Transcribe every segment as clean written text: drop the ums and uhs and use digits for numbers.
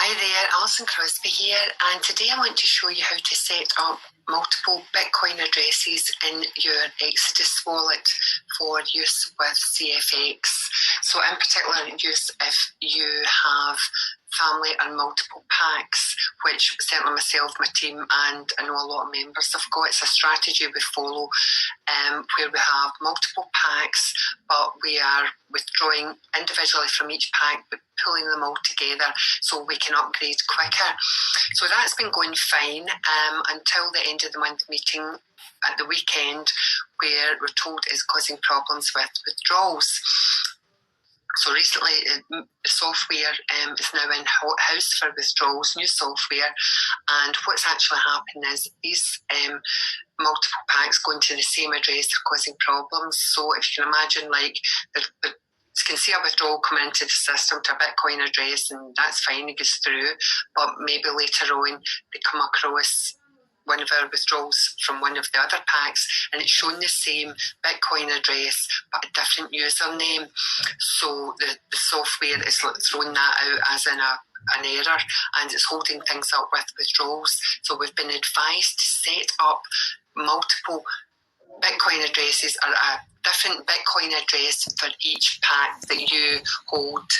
Hi there, Alison Crosby here, and today I want to show you how to set up multiple Bitcoin addresses in your Exodus wallet for use with CFX. So in particular use if you have family and multiple packs, which certainly myself, my team, and I know a lot of members have got. It's a strategy we follow where we have multiple packs, but we are withdrawing individually from each pack, but pulling them all together so we can upgrade quicker. So that's been going fine until the end of the month meeting at the weekend, where we're told it's causing problems with withdrawals. So recently, the software is now in house for withdrawals, new software, and what's actually happening is these multiple packs going to the same address are causing problems. So if you can imagine, like, you can see a withdrawal coming into the system to a Bitcoin address, and that's fine, it goes through, but maybe later on they come across one of our withdrawals from one of the other packs, and it's showing the same Bitcoin address but a different username. So the software is throwing that out as an error, and it's holding things up with withdrawals. So we've been advised to set up multiple Bitcoin addresses, or a different Bitcoin address for each pack that you hold,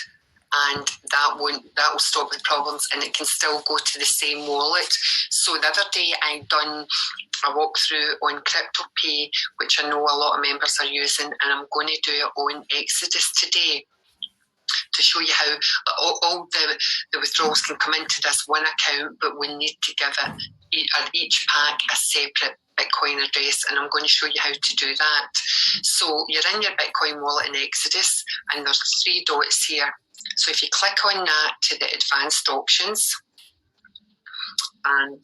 and that will stop the problems, and it can still go to the same wallet. So the other day I done a walkthrough on CryptoPay, which I know a lot of members are using, and I'm going to do it on Exodus today to show you how all the withdrawals can come into this one account, but we need to give each pack a separate Bitcoin address, and I'm going to show you how to do that. So you're in your Bitcoin wallet in Exodus, and there's 3 dots here. So if you click on that to the advanced options, and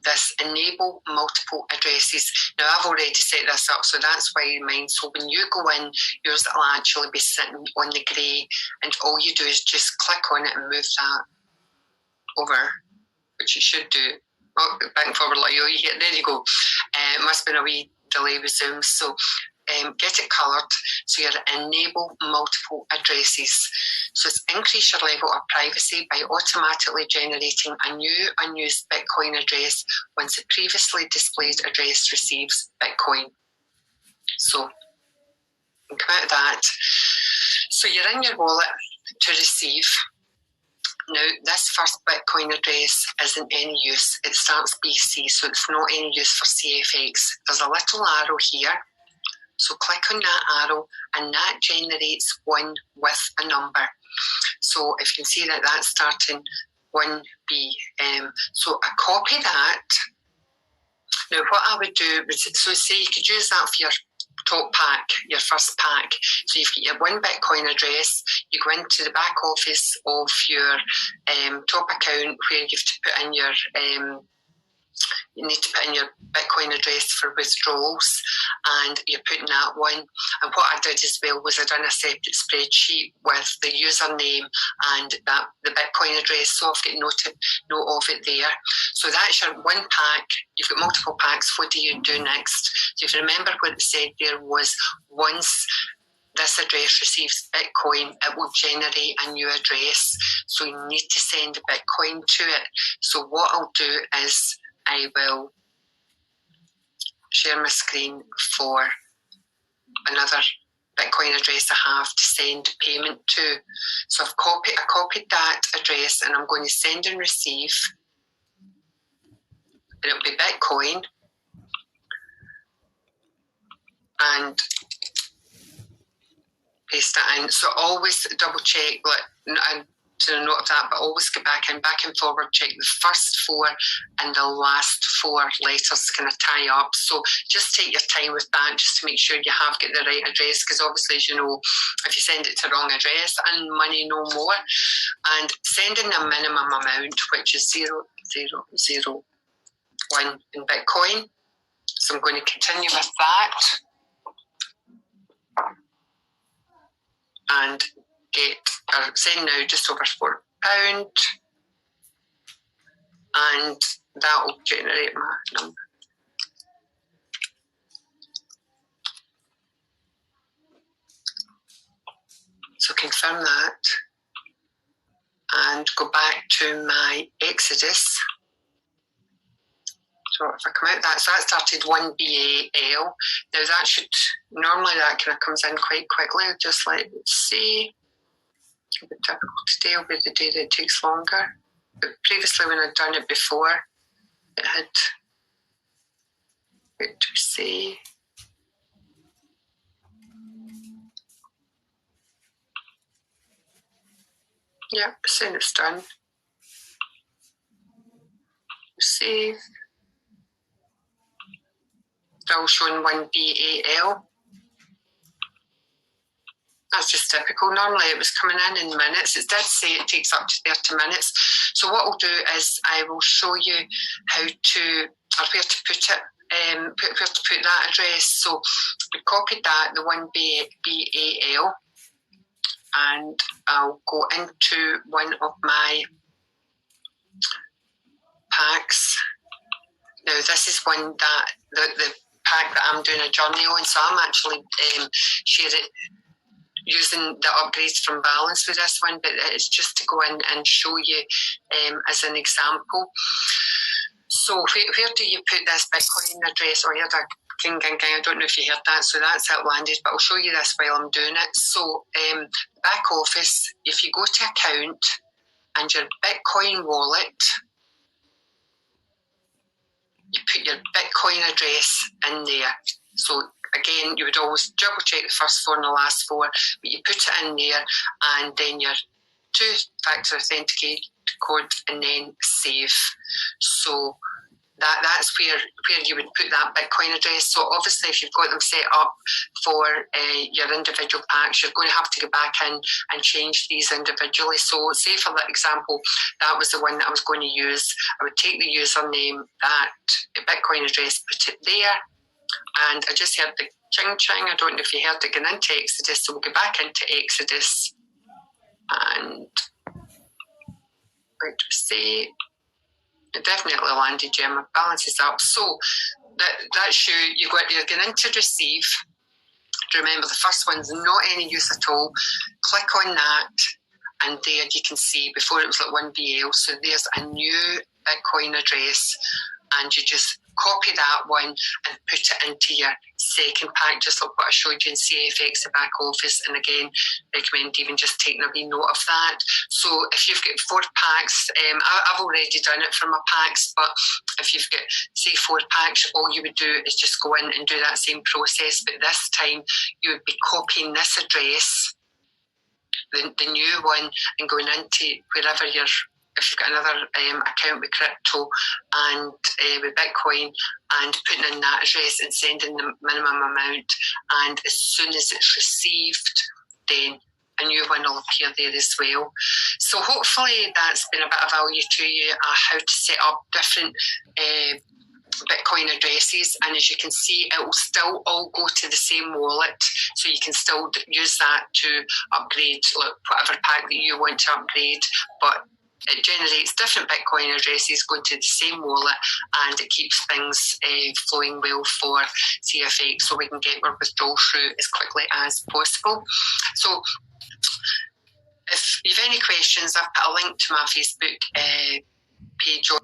this enable multiple addresses. Now I've already set this up, so that's why mine. So when you go in, yours will actually be sitting on the grey, and all you do is just click on it and move that over, which you should do. Oh, back and forward like you here. There you go. It must have been a wee delay with Zoom. So get it coloured, so you enable multiple addresses. So it's increase your level of privacy by automatically generating a new unused Bitcoin address once the previously displayed address receives Bitcoin. So come out of that. So you're in your wallet to receive. Now, this first Bitcoin address isn't any use. It starts BC, so it's not any use for CFX. There's a little arrow here. So click on that arrow, and that generates one with a number. So if you can see that that's starting 1B. So I copy that. Now what I would do is, so say you could use that for your top pack, your first pack. So you've got your one Bitcoin address, you go into the back office of your top account where you have to put in your you need to put in your Bitcoin address for withdrawals, and you're putting that one. And what I did as well was I done a separate spreadsheet with the username and that the Bitcoin address, so I've got note of it there. So that's your one pack. You've got multiple packs. What do you do next? So if you remember what it said there was, once this address receives Bitcoin, it will generate a new address. So you need to send Bitcoin to it. So what I'll do is I will share my screen for another Bitcoin address I have to send payment to. So I copied that address, and I'm going to send and receive, and it'll be Bitcoin. And paste that in. So always double check, to the note of that, but always go back and forward, check the first 4 and the last 4 letters kind of tie up. So just take your time with that, just to make sure you have got the right address, because obviously, as you know, if you send it to the wrong address, and money no more. And sending a minimum amount, which is 0.001 in Bitcoin. So I'm going to continue with that. And send now just over £4, and that will generate my number. So confirm that, and go back to my Exodus. So if I come out that, so that started 1BAL. Now that should, normally that kind of comes in quite quickly. Just let's see. A bit typical today will be the day that it takes longer. But previously when I'd done it before, it had, wait to see. Yeah, soon it's done. Save. Still showing 1BAL. That's just typical. Normally it was coming in minutes. It did say it takes up to 30 minutes. So what I'll do is I will show you how to, or where to put it, where to put that address. So we copied that, the 1BAL, and I'll go into one of my packs. Now this is one that, the pack that I'm doing a journey on, so I'm actually sharing, using the upgrades from Balance with this one, but it's just to go in and show you as an example. So where do you put this Bitcoin address? Or heard a king, I don't know if you heard that, so that's it landed, but I'll show you this while I'm doing it. So back office, if you go to account and your Bitcoin wallet, you put your Bitcoin address in there. So again, you would always double check the first four and the last four, but you put it in there, and then your two-factor authenticated code, and then save. So that's where you would put that Bitcoin address. So obviously, if you've got them set up for your individual packs, you're going to have to go back in and change these individually. So say for that example, that was the one that I was going to use. I would take the username, that Bitcoin address, put it there, and I just heard the ching ching. I don't know if you heard it going into Exodus, so we'll go back into Exodus and going to say, it definitely landed, Gemma. Balances up. So that's you're going into receive. Remember, the first one's not any use at all. Click on that, and there you can see before it was like 1BL. So there's a new Bitcoin address, and you just copy that one and put it into your second pack, just like what I showed you in CFX, the back office. And again, recommend even just taking a wee note of that. So if you've got 4 packs, I've already done it for my packs, but if you've got, say, 4 packs, all you would do is just go in and do that same process. But this time, you would be copying this address, the new one, and going into wherever you're, if you've got another account with crypto and with Bitcoin, and putting in that address and sending the minimum amount, and as soon as it's received, then a new one will appear there as well. So hopefully that's been a bit of value to you, how to set up different Bitcoin addresses, and as you can see, it will still all go to the same wallet, so you can still use that to upgrade whatever pack that you want to upgrade, but it generates different Bitcoin addresses going to the same wallet, and it keeps things flowing well for CFX, so we can get our withdrawal through as quickly as possible. So if you have any questions, I've put a link to my Facebook page on